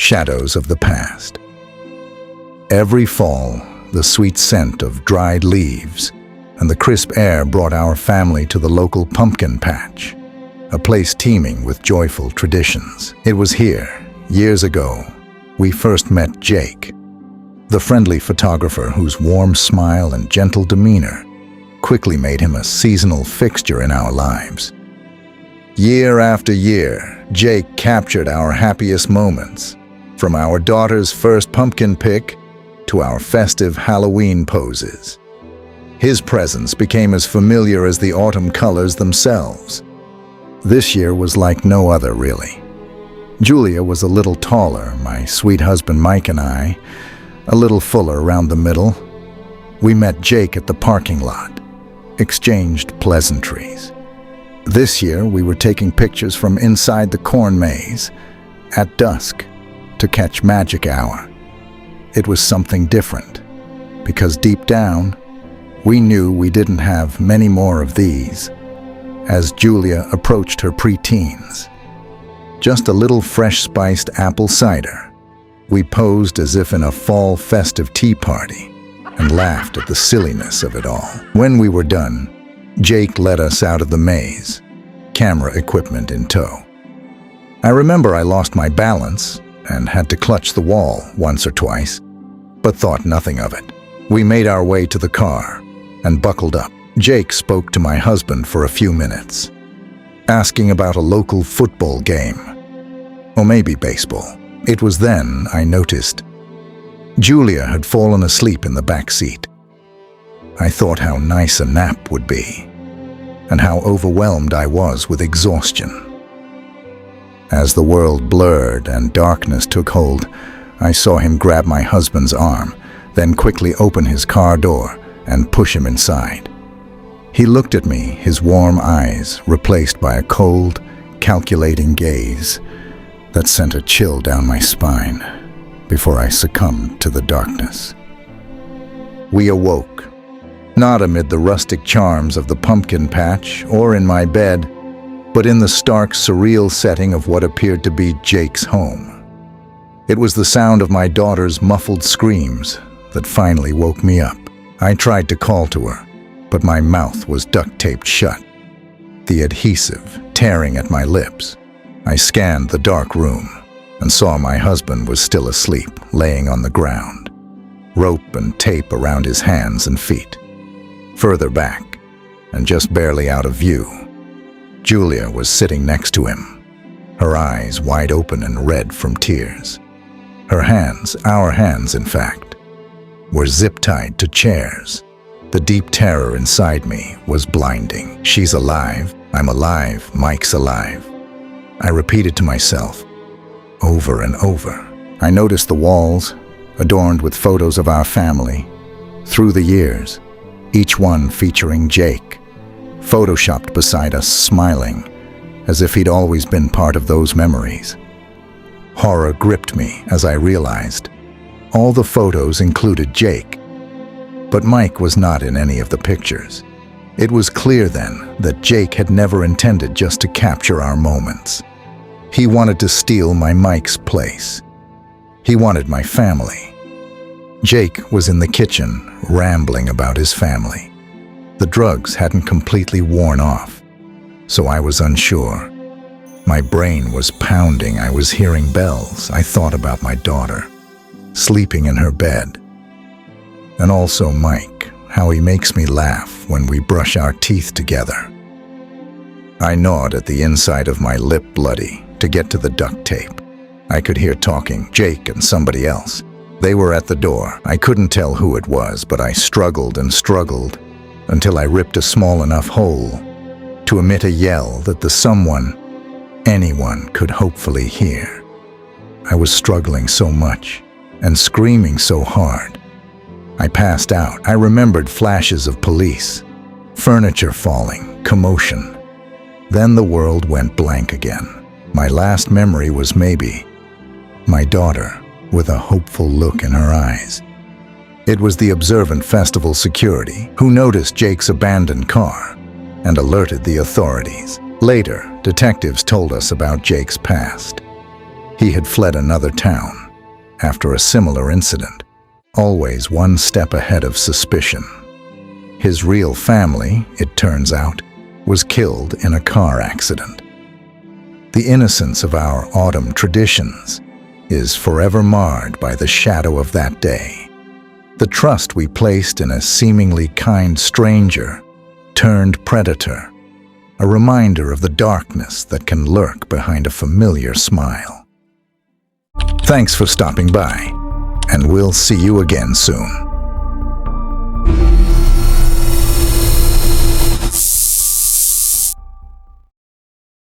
shadows of the past. Every fall, the sweet scent of dried leaves and the crisp air brought our family to the local pumpkin patch, a place teeming with joyful traditions. It was here, years ago, we first met Jake, the friendly photographer whose warm smile and gentle demeanor quickly made him a seasonal fixture in our lives. Year after year, Jake captured our happiest moments, from our daughter's first pumpkin pick to our festive Halloween poses. His presence became as familiar as the autumn colors themselves. This year was like no other, really. Julia was a little taller, my sweet husband Mike and I, a little fuller around the middle. We met Jake at the parking lot, exchanged pleasantries. This year, we were taking pictures from inside the corn maze, at dusk, to catch magic hour. It was something different, because deep down, we knew we didn't have many more of these, as Julia approached her preteens. Just a little fresh-spiced apple cider. We posed as if in a fall festive tea party and laughed at the silliness of it all. When we were done, Jake led us out of the maze, camera equipment in tow. I remember I lost my balance and had to clutch the wall once or twice, but thought nothing of it. We made our way to the car and buckled up. Jake spoke to my husband for a few minutes, asking about a local football game, or maybe baseball. It was then I noticed Julia had fallen asleep in the back seat. I thought how nice a nap would be, and how overwhelmed I was with exhaustion. As the world blurred and darkness took hold, I saw him grab my husband's arm, then quickly open his car door and push him inside. He looked at me, his warm eyes replaced by a cold, calculating gaze that sent a chill down my spine before I succumbed to the darkness. We awoke, not amid the rustic charms of the pumpkin patch or in my bed, but in the stark, surreal setting of what appeared to be Jake's home. It was the sound of my daughter's muffled screams that finally woke me up. I tried to call to her, but my mouth was duct-taped shut, the adhesive tearing at my lips. I scanned the dark room and saw my husband was still asleep, laying on the ground, rope and tape around his hands and feet. Further back, and just barely out of view, Julia was sitting next to him, her eyes wide open and red from tears. Her hands, our hands in fact, were zip-tied to chairs. The deep terror inside me was blinding. She's alive, I'm alive, Mike's alive. I repeated to myself, over and over. I noticed the walls, adorned with photos of our family, through the years, each one featuring Jake, photoshopped beside us, smiling, as if he'd always been part of those memories. Horror gripped me as I realized all the photos included Jake, but Mike was not in any of the pictures. It was clear then that Jake had never intended just to capture our moments. He wanted to steal my Mike's place. He wanted my family. Jake was in the kitchen, rambling about his family. The drugs hadn't completely worn off, so I was unsure. My brain was pounding, I was hearing bells. I thought about my daughter, sleeping in her bed. And also Mike, how he makes me laugh when we brush our teeth together. I gnawed at the inside of my lip bloody to get to the duct tape. I could hear talking, Jake and somebody else. They were at the door. I couldn't tell who it was, but I struggled and struggled until I ripped a small enough hole to emit a yell that the someone, anyone, could hopefully hear. I was struggling so much and screaming so hard. I passed out. I remembered flashes of police, furniture falling, commotion. Then the world went blank again. My last memory was maybe my daughter with a hopeful look in her eyes. It was the observant festival security who noticed Jake's abandoned car and alerted the authorities. Later, detectives told us about Jake's past. He had fled another town after a similar incident, always one step ahead of suspicion. His real family, it turns out, was killed in a car accident. The innocence of our autumn traditions is forever marred by the shadow of that day. The trust we placed in a seemingly kind stranger turned predator, a reminder of the darkness that can lurk behind a familiar smile. Thanks for stopping by, and we'll see you again soon.